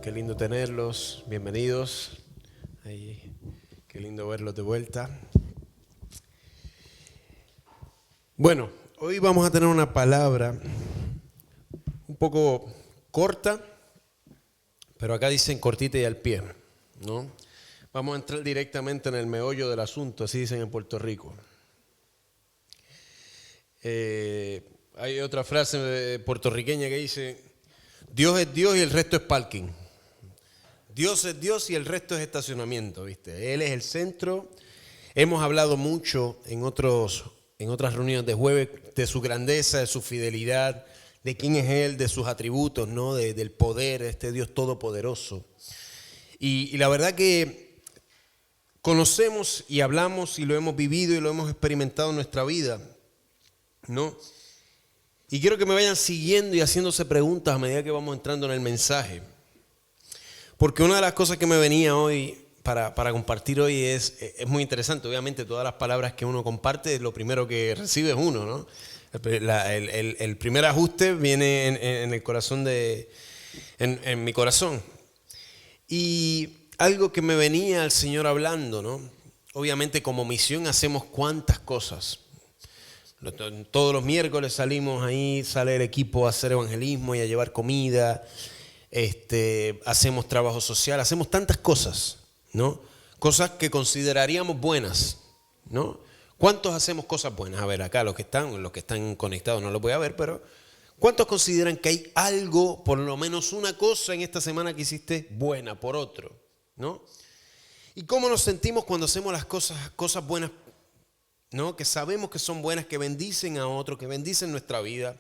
Qué lindo tenerlos, bienvenidos. Ay, qué lindo verlos de vuelta. Bueno, hoy vamos a tener una palabra un poco corta, pero acá dicen cortita y al pie, ¿no? Vamos a entrar directamente en el meollo del asunto, así dicen en Puerto Rico. Hay otra frase puertorriqueña que dice: Dios es Dios y el resto es parking. Dios es Dios y el resto es estacionamiento, ¿viste? Él es el centro. Hemos hablado mucho en otras reuniones de jueves de su grandeza, de su fidelidad, de quién es Él, de sus atributos, ¿no? Del poder, este Dios todopoderoso. Y la verdad que conocemos y hablamos y lo hemos vivido y lo hemos experimentado en nuestra vida, ¿no? Y quiero que me vayan siguiendo y haciéndose preguntas a medida que vamos entrando en el mensaje. Porque una de las cosas que me venía hoy para compartir hoy es muy interesante. Obviamente todas las palabras que uno comparte, lo primero que recibe es uno, ¿no? El primer ajuste viene en el corazón en mi corazón. Y algo que me venía el Señor hablando, ¿no? Obviamente como misión hacemos cuantas cosas. Todos los miércoles salimos ahí, sale el equipo a hacer evangelismo y a llevar comida. Hacemos trabajo social, hacemos tantas cosas, ¿no? Cosas que consideraríamos buenas, ¿no? ¿Cuántos hacemos cosas buenas? A ver, acá los que están conectados no lo voy a ver, pero ¿cuántos consideran que hay algo, por lo menos una cosa en esta semana que hiciste buena por otro, ¿no? ¿Y cómo nos sentimos cuando hacemos las cosas buenas, ¿no? Que sabemos que son buenas, que bendicen a otro, que bendicen nuestra vida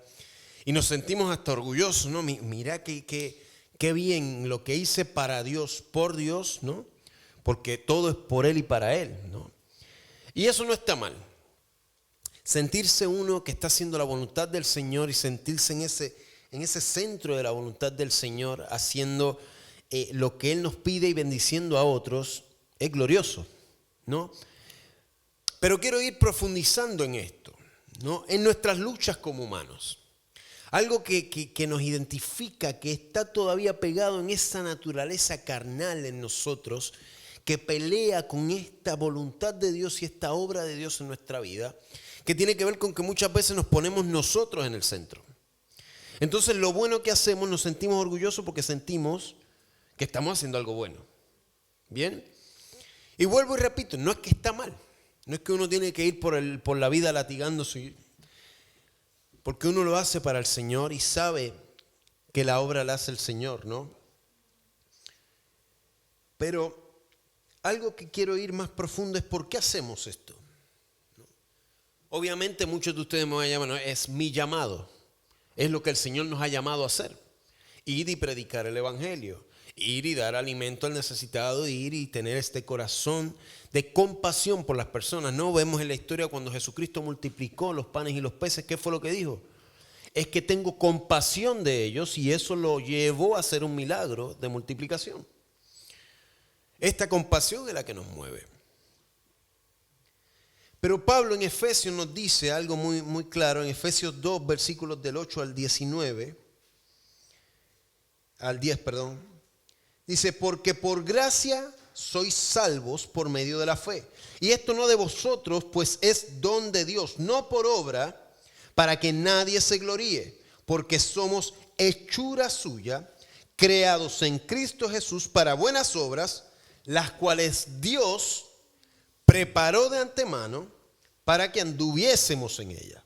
y nos sentimos hasta orgullosos, ¿no? Mira qué bien lo que hice para Dios, por Dios, ¿no? Porque todo es por Él y para Él, ¿no? Y eso no está mal. Sentirse uno que está haciendo la voluntad del Señor y sentirse en ese centro de la voluntad del Señor, haciendo lo que Él nos pide y bendiciendo a otros, es glorioso, ¿no? Pero quiero ir profundizando en esto, ¿no? En nuestras luchas como humanos. Algo que nos identifica, que está todavía pegado en esa naturaleza carnal en nosotros, que pelea con esta voluntad de Dios y esta obra de Dios en nuestra vida, que tiene que ver con que muchas veces nos ponemos nosotros en el centro. Entonces lo bueno que hacemos, nos sentimos orgullosos porque sentimos que estamos haciendo algo bueno. ¿Bien? Y vuelvo y repito, no es que está mal, no es que uno tiene que ir por la vida latigándose, porque uno lo hace para el Señor y sabe que la obra la hace el Señor, ¿no? Pero algo que quiero ir más profundo es ¿por qué hacemos esto? ¿No? Obviamente muchos de ustedes me van a llamar, no, es mi llamado, es lo que el Señor nos ha llamado a hacer. Ir y predicar el Evangelio, ir y dar alimento al necesitado, ir y tener este corazón de compasión por las personas. No vemos en la historia cuando Jesucristo multiplicó los panes y los peces, ¿qué fue lo que dijo? Es que tengo compasión de ellos y eso lo llevó a hacer un milagro de multiplicación. Esta compasión es la que nos mueve. Pero Pablo en Efesios nos dice algo muy, muy claro, en Efesios 2, versículos del 8 al 10, dice, porque por gracia sois salvos por medio de la fe. Y esto no de vosotros, pues es don de Dios, no por obra, para que nadie se gloríe, porque somos hechura suya, creados en Cristo Jesús para buenas obras, las cuales Dios preparó de antemano para que anduviésemos en ella.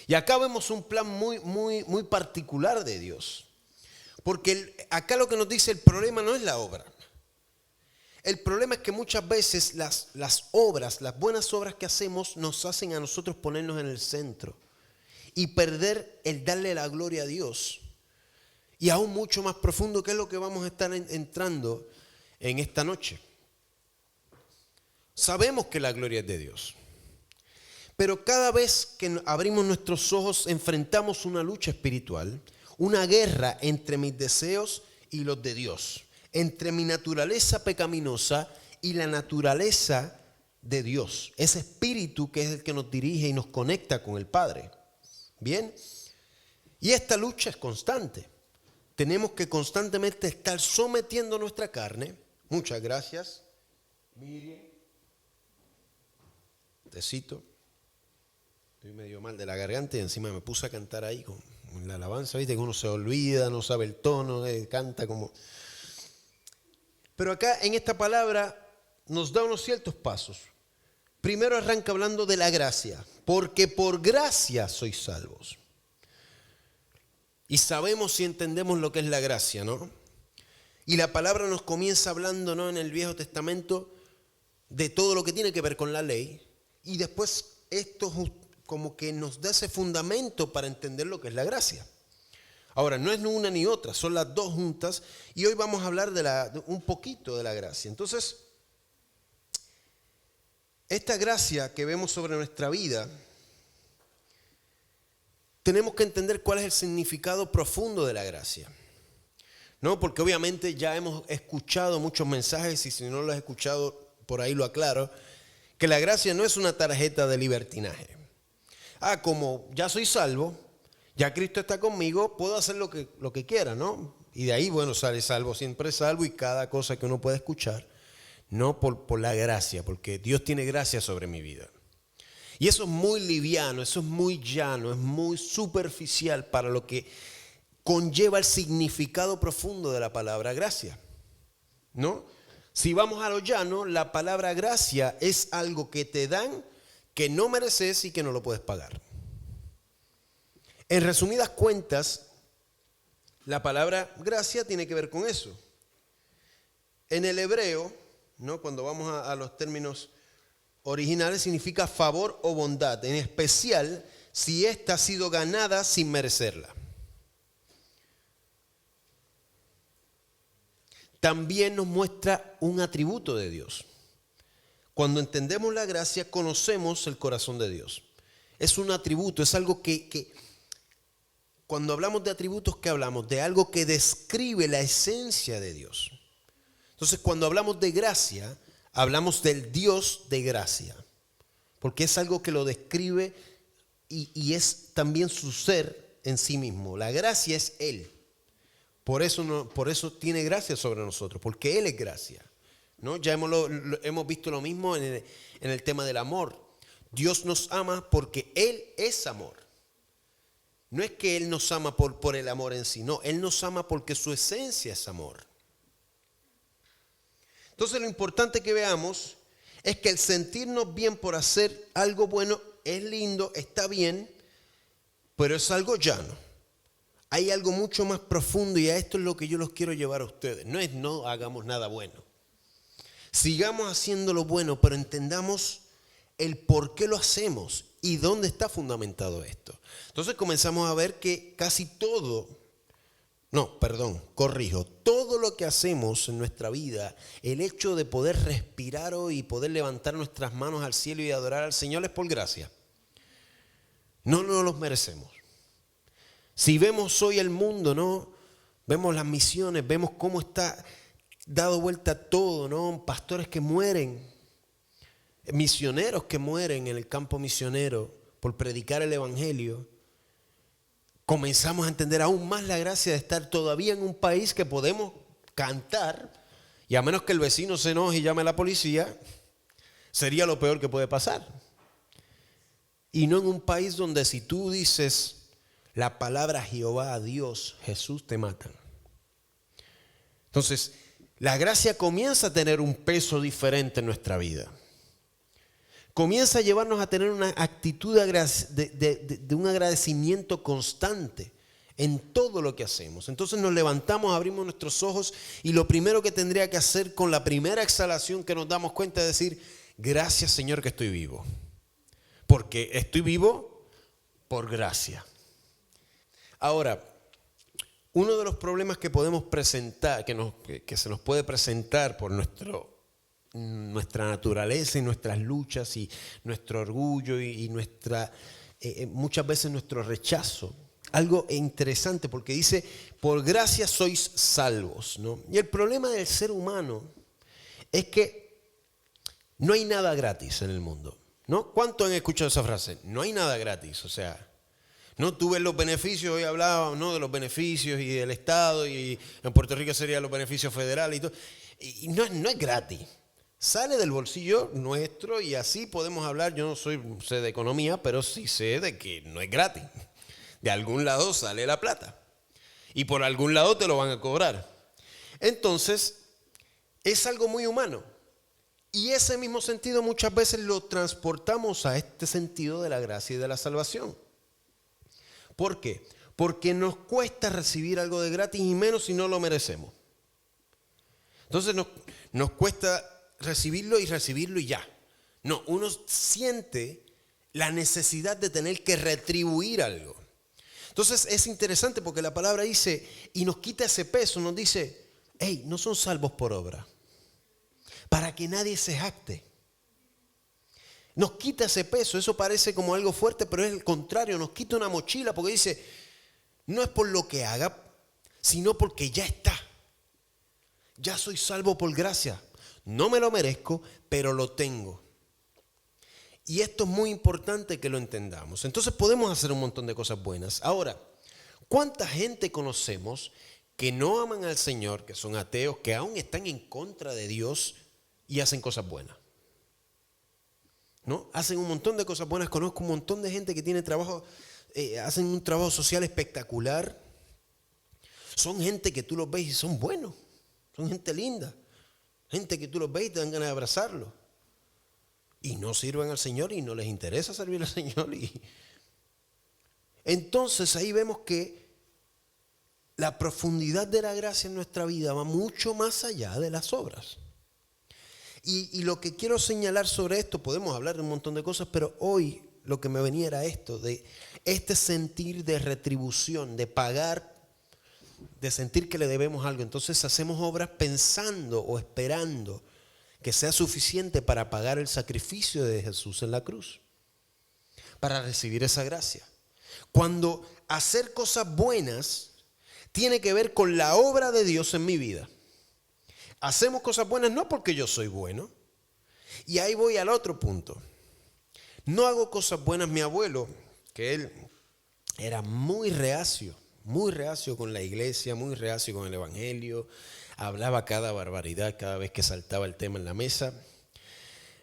Y acá vemos un plan muy, muy, muy particular de Dios. Porque acá lo que nos dice el problema no es la obra. El problema es que muchas veces las obras, las buenas obras que hacemos nos hacen a nosotros ponernos en el centro y perder el darle la gloria a Dios. Y aún mucho más profundo, que es lo que vamos a estar entrando en esta noche. Sabemos que la gloria es de Dios. Pero cada vez que abrimos nuestros ojos enfrentamos una lucha espiritual, una guerra entre mis deseos y los de Dios, entre mi naturaleza pecaminosa y la naturaleza de Dios, ese espíritu que es el que nos dirige y nos conecta con el Padre. Bien, y esta lucha es constante. tenemos que constantemente estar sometiendo nuestra carne. Muchas gracias, Miriam. Tecito. Estoy medio mal de la garganta y encima me puse a cantar ahí con la alabanza, viste que uno se olvida, no sabe el tono, canta como... Pero acá en esta palabra nos da unos ciertos pasos. Primero arranca hablando de la gracia, porque por gracia sois salvos. Y sabemos y entendemos lo que es la gracia, ¿no? Y la palabra nos comienza hablando, ¿no?, en el Viejo Testamento de todo lo que tiene que ver con la ley. Y después esto como que nos da ese fundamento para entender lo que es la gracia. Ahora, no es ni una ni otra, son las dos juntas. Y hoy vamos a hablar de un poquito de la gracia. Entonces, esta gracia que vemos sobre nuestra vida, tenemos que entender cuál es el significado profundo de la gracia. ¿No? Porque obviamente ya hemos escuchado muchos mensajes y si no lo has escuchado, por ahí lo aclaro, que la gracia no es una tarjeta de libertinaje. Como ya soy salvo, ya Cristo está conmigo, puedo hacer lo que quiera, ¿no? Y de ahí, bueno, sale salvo, siempre salvo y cada cosa que uno puede escuchar, no por la gracia, porque Dios tiene gracia sobre mi vida. Y eso es muy liviano, eso es muy llano, es muy superficial para lo que conlleva el significado profundo de la palabra gracia, ¿no? Si vamos a lo llano, la palabra gracia es algo que te dan, que no mereces y que no lo puedes pagar. En resumidas cuentas, la palabra gracia tiene que ver con eso. En el hebreo, ¿no?, cuando vamos a los términos originales, significa favor o bondad, en especial si ésta ha sido ganada sin merecerla. También nos muestra un atributo de Dios. Cuando entendemos la gracia, conocemos el corazón de Dios. Es un atributo, es algo que cuando hablamos de atributos, ¿qué hablamos? De algo que describe la esencia de Dios. Entonces, cuando hablamos de gracia, hablamos del Dios de gracia, porque es algo que lo describe y es también su ser en sí mismo. La gracia es Él. Por eso tiene gracia sobre nosotros, porque Él es gracia, ¿no? Ya hemos visto lo mismo en el tema del amor. Dios nos ama porque Él es amor. No es que Él nos ama por el amor en sí, no, Él nos ama porque su esencia es amor. Entonces lo importante que veamos es que el sentirnos bien por hacer algo bueno es lindo, está bien, pero es algo llano. Hay algo mucho más profundo y a esto es lo que yo los quiero llevar a ustedes. No es no hagamos nada bueno. Sigamos haciendo lo bueno, pero entendamos el por qué lo hacemos y dónde está fundamentado esto. Entonces comenzamos a ver que todo lo que hacemos en nuestra vida, el hecho de poder respirar hoy y poder levantar nuestras manos al cielo y adorar al Señor es por gracia. No los merecemos. Si vemos hoy el mundo, ¿no?, vemos las misiones, vemos cómo está dado vuelta todo, ¿no? Pastores que mueren, misioneros que mueren en el campo misionero por predicar el evangelio. Comenzamos a entender aún más la gracia de estar todavía en un país que podemos cantar, y a menos que el vecino se enoje y llame a la policía, sería lo peor que puede pasar. Y no en un país donde si tú dices la palabra Jehová, Dios, Jesús, te matan. Entonces, la gracia comienza a tener un peso diferente en nuestra vida. Comienza a llevarnos a tener una actitud de un agradecimiento constante en todo lo que hacemos. Entonces nos levantamos, abrimos nuestros ojos y lo primero que tendría que hacer con la primera exhalación que nos damos cuenta es decir, gracias Señor que estoy vivo. Porque estoy vivo por gracia. Ahora, uno de los problemas que podemos presentar, que se nos puede presentar por nuestra naturaleza y nuestras luchas y nuestro orgullo y muchas veces nuestro rechazo, algo interesante porque dice, por gracia sois salvos, ¿no? Y el problema del ser humano es que no hay nada gratis en el mundo, ¿no? ¿Cuántos han escuchado esa frase? No hay nada gratis, o sea, No, tú ves los beneficios, hoy hablábamos, ¿no?, de los beneficios y del Estado, y en Puerto Rico serían los beneficios federales y todo. Y no es gratis. Sale del bolsillo nuestro y así podemos hablar. Yo no sé de economía, pero sí sé de que no es gratis. De algún lado sale la plata y por algún lado te lo van a cobrar. Entonces, es algo muy humano. Y ese mismo sentido muchas veces lo transportamos a este sentido de la gracia y de la salvación. ¿Por qué? Porque nos cuesta recibir algo de gratis y menos si no lo merecemos. Entonces nos cuesta recibirlo y ya. No, uno siente la necesidad de tener que retribuir algo. Entonces es interesante porque la palabra dice, y nos quita ese peso, nos dice, hey, no son salvos por obra, para que nadie se jacte. Nos quita ese peso, eso parece como algo fuerte, pero es el contrario, nos quita una mochila porque dice, no es por lo que haga, sino porque ya está. Ya soy salvo por gracia. No me lo merezco, pero lo tengo. Y esto es muy importante que lo entendamos. Entonces podemos hacer un montón de cosas buenas. Ahora, ¿cuánta gente conocemos que no aman al Señor, que son ateos, que aún están en contra de Dios y hacen cosas buenas? ¿No? Hacen un montón de cosas buenas. Conozco un montón de gente que tiene trabajo, hacen un trabajo social espectacular. Son gente que tú los ves y son buenos. Son gente linda. Gente que tú los ves y te dan ganas de abrazarlos. Y no sirven al Señor y no les interesa servir al Señor. Entonces ahí vemos que la profundidad de la gracia en nuestra vida va mucho más allá de las obras. Y lo que quiero señalar sobre esto, podemos hablar de un montón de cosas, pero hoy lo que me venía era esto, de este sentir de retribución, de pagar, de sentir que le debemos algo. Entonces hacemos obras pensando o esperando que sea suficiente para pagar el sacrificio de Jesús en la cruz, para recibir esa gracia. Cuando hacer cosas buenas tiene que ver con la obra de Dios en mi vida. Hacemos cosas buenas no porque yo soy bueno. Y ahí voy al otro punto. No hago cosas buenas. Mi abuelo, que él era muy reacio con la iglesia, muy reacio con el evangelio. Hablaba cada barbaridad cada vez que saltaba el tema en la mesa.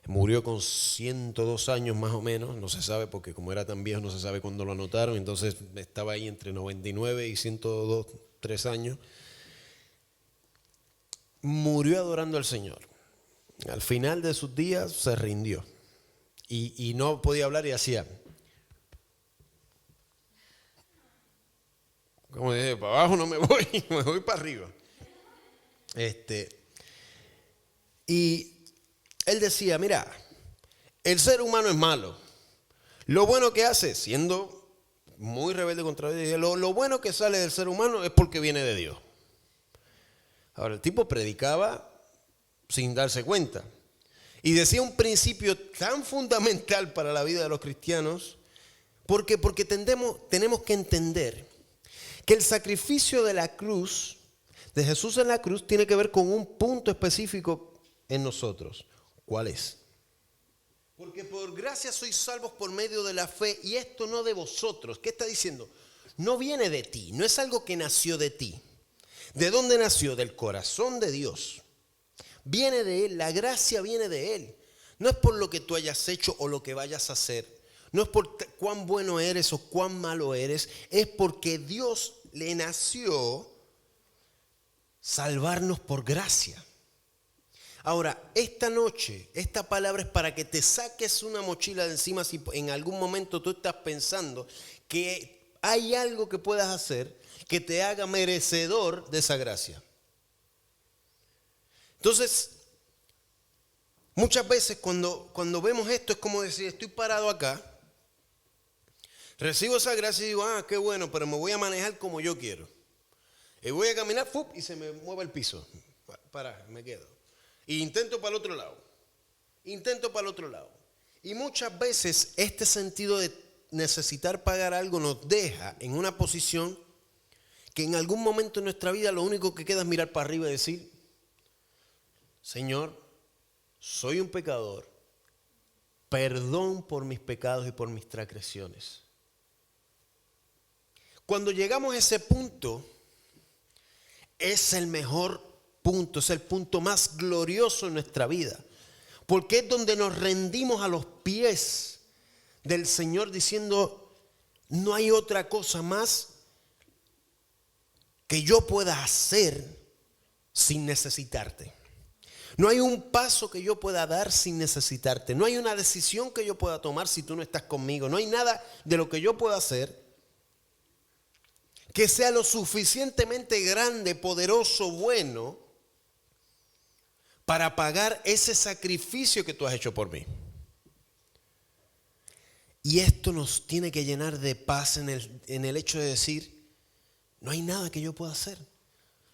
Murió con 102 años más o menos. No se sabe porque como era tan viejo no se sabe cuándo lo anotaron. Entonces estaba ahí entre 99 y 102, 3 años. Murió adorando al Señor. Al final de sus días se rindió y no podía hablar y hacía, como dije, para abajo no me voy, me voy para arriba. Y él decía, mira, el ser humano es malo. Lo bueno que hace, siendo muy rebelde contra Dios, lo bueno que sale del ser humano es porque viene de Dios. Ahora, el tipo predicaba sin darse cuenta. Y decía un principio tan fundamental para la vida de los cristianos, porque tenemos que entender que el sacrificio de la cruz, de Jesús en la cruz, tiene que ver con un punto específico en nosotros. ¿Cuál es? Porque por gracia sois salvos por medio de la fe, y esto no de vosotros. ¿Qué está diciendo? No viene de ti, no es algo que nació de ti. ¿De dónde nació? Del corazón de Dios. Viene de Él, la gracia viene de Él. No es por lo que tú hayas hecho o lo que vayas a hacer. No es por cuán bueno eres o cuán malo eres. Es porque Dios le nació salvarnos por gracia. Ahora, esta noche, esta palabra es para que te saques una mochila de encima si en algún momento tú estás pensando que hay algo que puedas hacer que te haga merecedor de esa gracia. Entonces, muchas veces cuando vemos esto es como decir, estoy parado acá, recibo esa gracia y digo, qué bueno, pero me voy a manejar como yo quiero. Y voy a caminar y se me mueve el piso. Me quedo. Y intento para el otro lado. Y muchas veces este sentido de necesitar pagar algo nos deja en una posición que en algún momento en nuestra vida lo único que queda es mirar para arriba y decir, Señor, soy un pecador, perdón por mis pecados y por mis transgresiones. Cuando llegamos a ese punto, es el mejor punto, es el punto más glorioso en nuestra vida. Porque es donde nos rendimos a los pies del Señor diciendo, no hay otra cosa más que yo pueda hacer sin necesitarte. No hay un paso que yo pueda dar sin necesitarte. No hay una decisión que yo pueda tomar si tú no estás conmigo. No hay nada de lo que yo pueda hacer que sea lo suficientemente grande, poderoso, bueno para pagar ese sacrificio que tú has hecho por mí. Y esto nos tiene que llenar de paz en el hecho de decir, no hay nada que yo pueda hacer,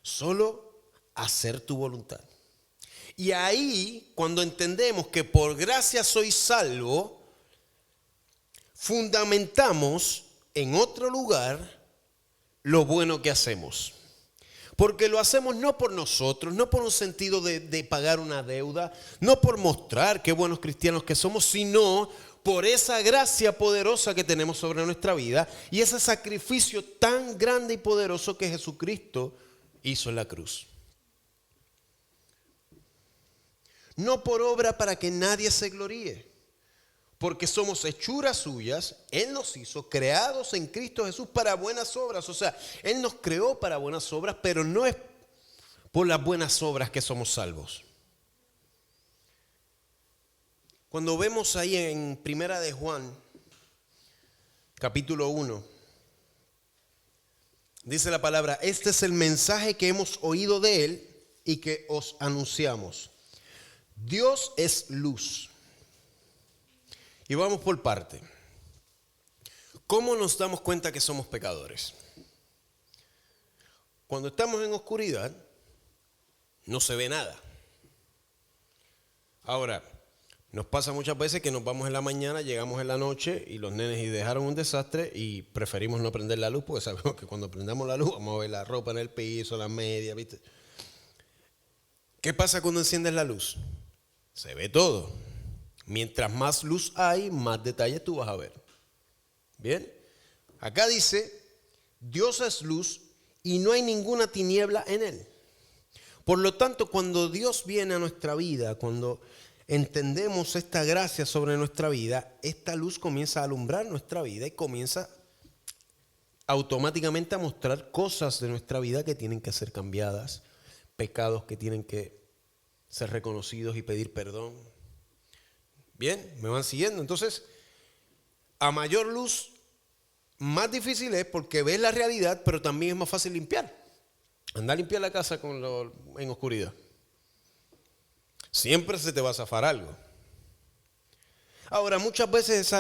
solo hacer tu voluntad. Y ahí, cuando entendemos que por gracia soy salvo, fundamentamos en otro lugar lo bueno que hacemos. Porque lo hacemos no por nosotros, no por un sentido de pagar una deuda, no por mostrar qué buenos cristianos que somos, sino por esa gracia poderosa que tenemos sobre nuestra vida y ese sacrificio tan grande y poderoso que Jesucristo hizo en la cruz. No por obra para que nadie se gloríe, porque somos hechuras suyas. Él nos hizo creados en Cristo Jesús para buenas obras. O sea, Él nos creó para buenas obras, pero no es por las buenas obras que somos salvos. Cuando vemos ahí en Primera de Juan, capítulo 1, dice la palabra, este es el mensaje que hemos oído de Él y que os anunciamos. Dios es luz. Y vamos por parte. ¿Cómo nos damos cuenta que somos pecadores? Cuando estamos en oscuridad, no se ve nada. Ahora, nos pasa muchas veces que nos vamos en la mañana, llegamos en la noche y los nenes y dejaron un desastre y preferimos no prender la luz porque sabemos que cuando prendamos la luz vamos a ver la ropa en el piso, las medias, ¿viste? ¿Qué pasa cuando enciendes la luz? Se ve todo. Mientras más luz hay, más detalles tú vas a ver. Bien, acá dice, Dios es luz y no hay ninguna tiniebla en Él. Por lo tanto, cuando Dios viene a nuestra vida, cuando entendemos esta gracia sobre nuestra vida, esta luz comienza a alumbrar nuestra vida y comienza automáticamente a mostrar cosas de nuestra vida que tienen que ser cambiadas, pecados que tienen que ser reconocidos y pedir perdón. Bien, me van siguiendo. Entonces, a mayor luz, más difícil es porque ves la realidad, pero también es más fácil limpiar. Anda a limpiar la casa en oscuridad. Siempre se te va a zafar algo. Ahora, muchas veces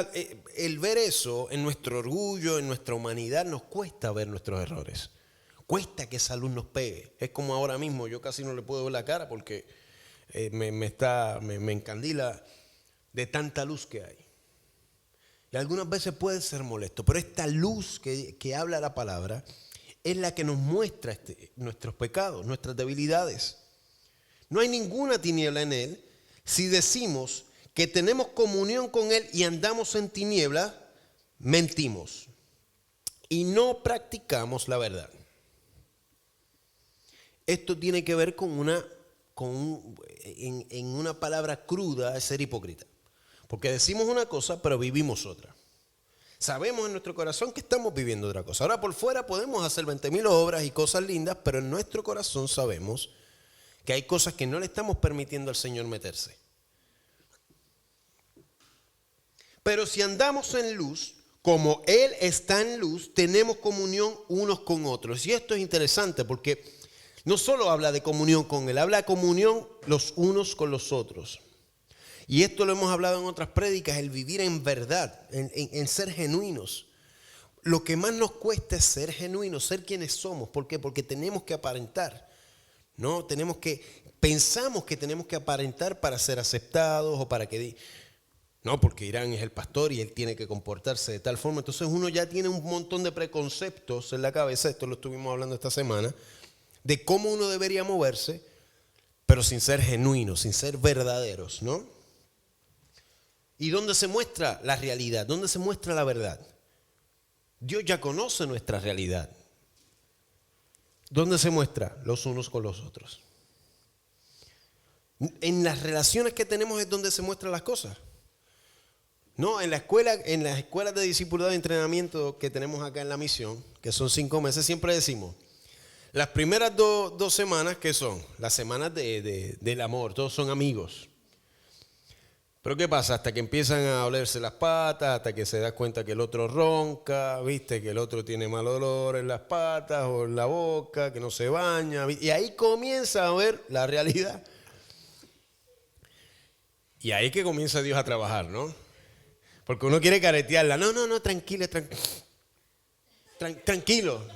el ver eso en nuestro orgullo, en nuestra humanidad, nos cuesta ver nuestros errores. Cuesta que esa luz nos pegue. Es como ahora mismo, yo casi no le puedo ver la cara porque me encandila de tanta luz que hay. Y algunas veces puede ser molesto, pero esta luz que habla la palabra es la que nos muestra nuestros pecados, nuestras debilidades. No hay ninguna tiniebla en Él. Si decimos que tenemos comunión con Él y andamos en tiniebla, mentimos y no practicamos la verdad. Esto tiene que ver en una palabra cruda, es ser hipócrita. Porque decimos una cosa, pero vivimos otra. Sabemos en nuestro corazón que estamos viviendo otra cosa. Ahora por fuera podemos hacer 20.000 obras y cosas lindas, pero en nuestro corazón sabemos que hay cosas que no le estamos permitiendo al Señor meterse. Pero si andamos en luz, como Él está en luz, tenemos comunión unos con otros. Y esto es interesante porque no solo habla de comunión con Él, habla de comunión los unos con los otros. Y esto lo hemos hablado en otras prédicas, el vivir en verdad, en ser genuinos. Lo que más nos cuesta es ser genuinos, ser quienes somos. ¿Por qué? Porque tenemos que aparentar. No, pensamos que tenemos que aparentar para ser aceptados o para que... No, porque Irán es el pastor y él tiene que comportarse de tal forma. Entonces uno ya tiene un montón de preconceptos en la cabeza, esto lo estuvimos hablando esta semana, de cómo uno debería moverse, pero sin ser genuinos, sin ser verdaderos, ¿no? ¿Y dónde se muestra la realidad? ¿Dónde se muestra la verdad? Dios ya conoce nuestra realidad. ¿Dónde se muestra? Los unos con los otros. En las relaciones que tenemos es donde se muestran las cosas. No, en las escuelas de discipulado y entrenamiento que tenemos acá en la misión, que son 5 meses, siempre decimos, las primeras dos semanas, ¿qué son? Las semanas del amor, todos son amigos. Pero ¿qué pasa? Hasta que empiezan a olerse las patas, hasta que se da cuenta que el otro ronca, ¿viste? Que el otro tiene mal olor en las patas o en la boca, que no se baña. Y ahí comienza a ver la realidad. Y ahí que comienza Dios a trabajar, ¿no? Porque uno quiere caretearla. No, tranquilo.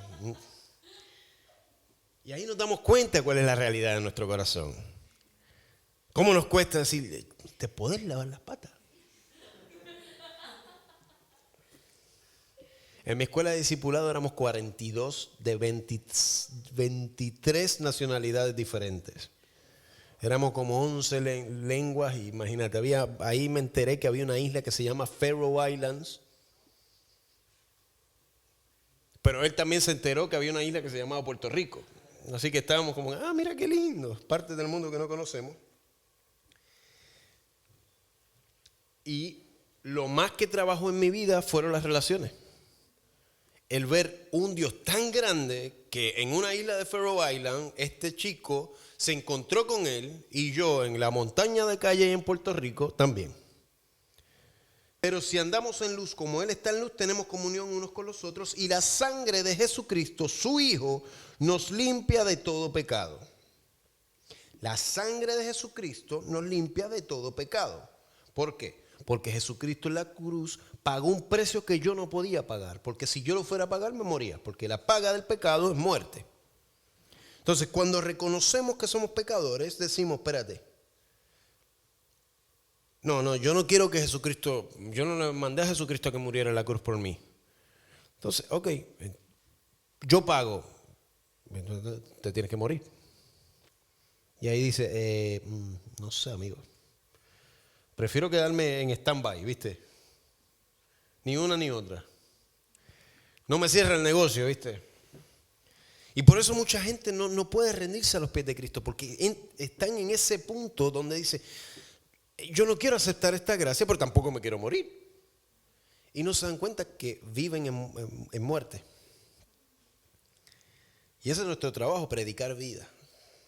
Y ahí nos damos cuenta cuál es la realidad de nuestro corazón. ¿Cómo nos cuesta decir, te podés lavar las patas? En mi escuela de discipulado éramos 42 de 23 nacionalidades diferentes. Éramos como 11 lenguas, imagínate, ahí me enteré que había una isla que se llama Faroe Islands. Pero él también se enteró que había una isla que se llamaba Puerto Rico. Así que estábamos como, mira qué lindo, parte del mundo que no conocemos. Y lo más que trabajó en mi vida fueron las relaciones. El ver un Dios tan grande que en una isla de Faroe Island, este chico se encontró con él y yo en la montaña de Calle en Puerto Rico también. Pero si andamos en luz como Él está en luz, tenemos comunión unos con los otros y la sangre de Jesucristo, su Hijo, nos limpia de todo pecado. La sangre de Jesucristo nos limpia de todo pecado. ¿Por qué? Porque Jesucristo en la cruz pagó un precio que yo no podía pagar. Porque si yo lo fuera a pagar me moría. Porque la paga del pecado es muerte. Entonces cuando reconocemos que somos pecadores, decimos, espérate. No, yo no quiero que Jesucristo, yo no le mandé a Jesucristo a que muriera en la cruz por mí. Entonces, ok, yo pago. Entonces, te tienes que morir. Y ahí dice, no sé, amigo. Prefiero quedarme en stand-by, ¿viste? Ni una ni otra. No me cierra el negocio, ¿viste? Y por eso mucha gente no puede rendirse a los pies de Cristo, porque están en ese punto donde dice, yo no quiero aceptar esta gracia, pero tampoco me quiero morir. Y no se dan cuenta que viven en muerte. Y ese es nuestro trabajo, predicar vida,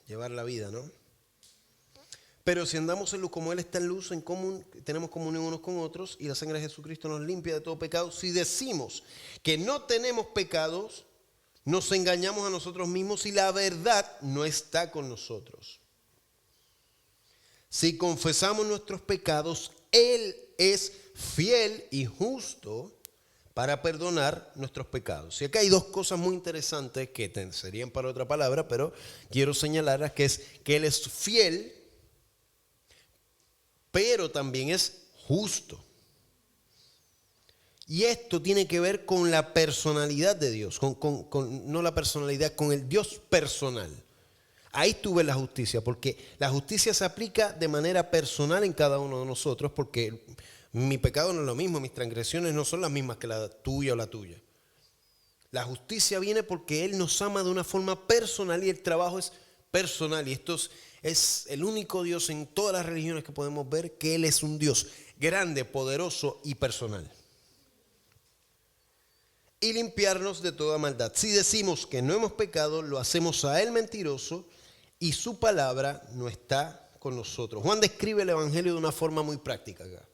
llevar la vida, ¿no? Pero si andamos en luz como Él está en luz, en común, tenemos comunión unos con otros y la sangre de Jesucristo nos limpia de todo pecado. Si decimos que no tenemos pecados, nos engañamos a nosotros mismos y la verdad no está con nosotros. Si confesamos nuestros pecados, Él es fiel y justo para perdonar nuestros pecados. Y acá hay dos cosas muy interesantes que serían para otra palabra, pero quiero señalarlas, que es que Él es fiel, pero también es justo. Y esto tiene que ver con la personalidad de Dios, no la personalidad, con el Dios personal. Ahí tú ves la justicia, porque la justicia se aplica de manera personal en cada uno de nosotros, porque mi pecado no es lo mismo, mis transgresiones no son las mismas que la tuya o la tuya. La justicia viene porque Él nos ama de una forma personal y el trabajo es personal. Y esto es el único Dios en todas las religiones que podemos ver, que Él es un Dios grande, poderoso y personal. Y limpiarnos de toda maldad. Si decimos que no hemos pecado, lo hacemos a Él mentiroso y su palabra no está con nosotros. Juan describe el evangelio de una forma muy práctica acá.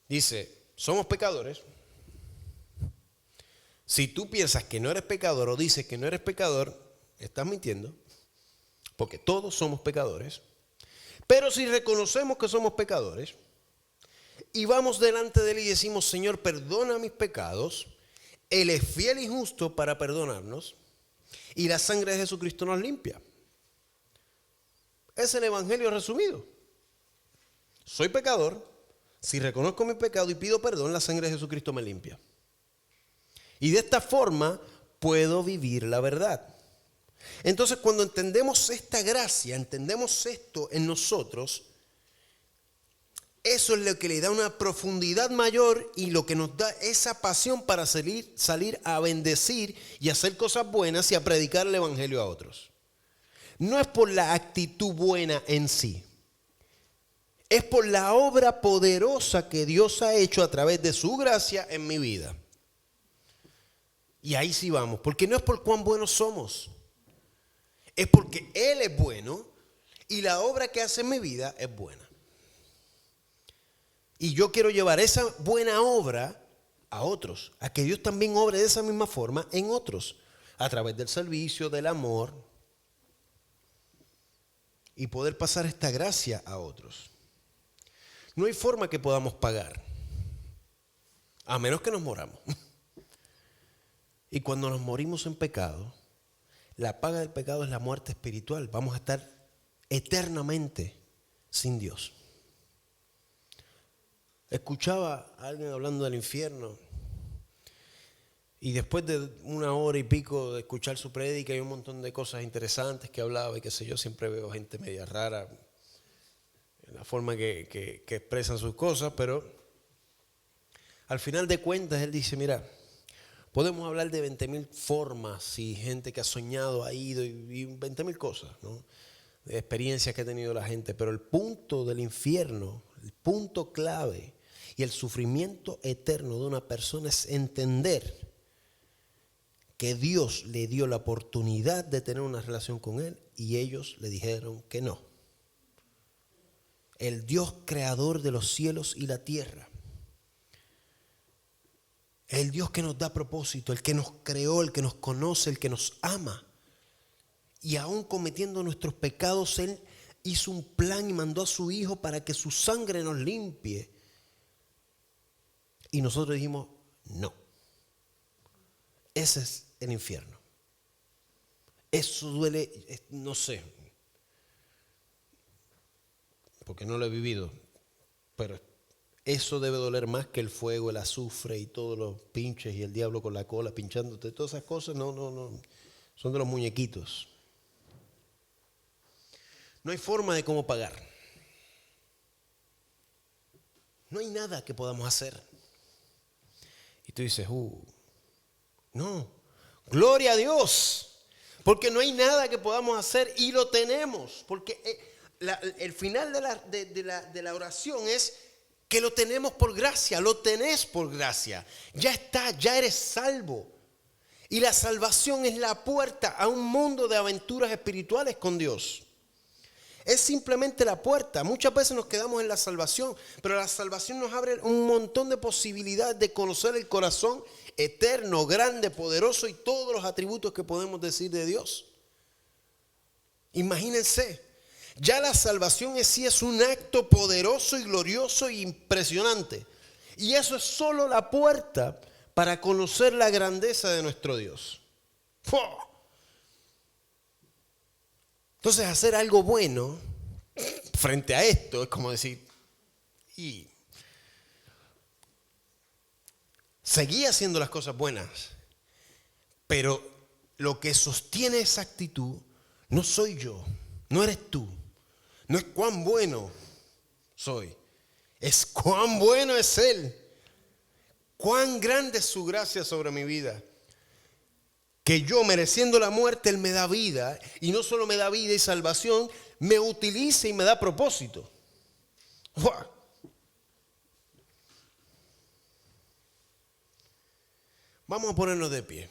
Dice, somos pecadores. Si tú piensas que no eres pecador o dices que no eres pecador, estás mintiendo, porque todos somos pecadores. Pero si reconocemos que somos pecadores y vamos delante de Él y decimos, Señor, perdona mis pecados, Él es fiel y justo para perdonarnos y la sangre de Jesucristo nos limpia. Es el evangelio resumido. Soy pecador, si reconozco mi pecado y pido perdón, la sangre de Jesucristo me limpia. Y de esta forma puedo vivir la verdad. Entonces, cuando entendemos esta gracia, entendemos esto en nosotros, Eso es lo que le da una profundidad mayor y lo que nos da esa pasión para salir a bendecir y hacer cosas buenas y a predicar el evangelio a otros. No es por la actitud buena en sí. Es por la obra poderosa que Dios ha hecho a través de su gracia en mi vida. Y ahí sí vamos, porque no es por cuán buenos somos. Es porque Él es bueno y la obra que hace en mi vida es buena. Y yo quiero llevar esa buena obra a otros, a que Dios también obre de esa misma forma en otros, a través del servicio, del amor, y poder pasar esta gracia a otros. No hay forma que podamos pagar, a menos que nos moramos. Y cuando nos morimos en pecado, la paga del pecado es la muerte espiritual. Vamos a estar eternamente sin Dios. Escuchaba a alguien hablando del infierno y después de 1 hora y pico de escuchar su prédica y un montón de cosas interesantes que hablaba y qué sé yo, siempre veo gente media rara en la forma que expresan sus cosas, pero al final de cuentas él dice, mira, podemos hablar de 20,000 formas y gente que ha soñado, ha ido y 20,000 cosas, ¿no? De experiencias que ha tenido la gente, pero el punto del infierno, el punto clave y el sufrimiento eterno de una persona es entender que Dios le dio la oportunidad de tener una relación con Él y ellos le dijeron que no. El Dios creador de los cielos y la tierra, el Dios que nos da propósito, el que nos creó, el que nos conoce, el que nos ama. Y aún cometiendo nuestros pecados, Él hizo un plan y mandó a su Hijo para que su sangre nos limpie. Y nosotros dijimos, no. Ese es el infierno. Eso duele, no sé, porque no lo he vivido, pero eso debe doler más que el fuego, el azufre y todos los pinches y el diablo con la cola pinchándote. Todas esas cosas no, son de los muñequitos. No hay forma de cómo pagar. No hay nada que podamos hacer. Y tú dices, no, gloria a Dios, porque no hay nada que podamos hacer y lo tenemos, porque el final de la oración es que lo tenemos por gracia, lo tenés por gracia, ya está, ya eres salvo. Y la salvación es la puerta a un mundo de aventuras espirituales con Dios. Es simplemente la puerta. Muchas veces nos quedamos en la salvación, pero la salvación nos abre un montón de posibilidades de conocer el corazón eterno, grande, poderoso y todos los atributos que podemos decir de Dios. Imagínense, ya la salvación en sí es un acto poderoso y glorioso e impresionante. Y eso es solo la puerta para conocer la grandeza de nuestro Dios. ¡Fua! Entonces hacer algo bueno frente a esto es como decir, y seguí haciendo las cosas buenas, pero lo que sostiene esa actitud no soy yo, no eres tú, no es cuán bueno soy, es cuán bueno es Él, cuán grande es su gracia sobre mi vida. Que yo, mereciendo la muerte, Él me da vida. Y no solo me da vida y salvación, me utiliza y me da propósito. ¡Wow! Vamos a ponernos de pie.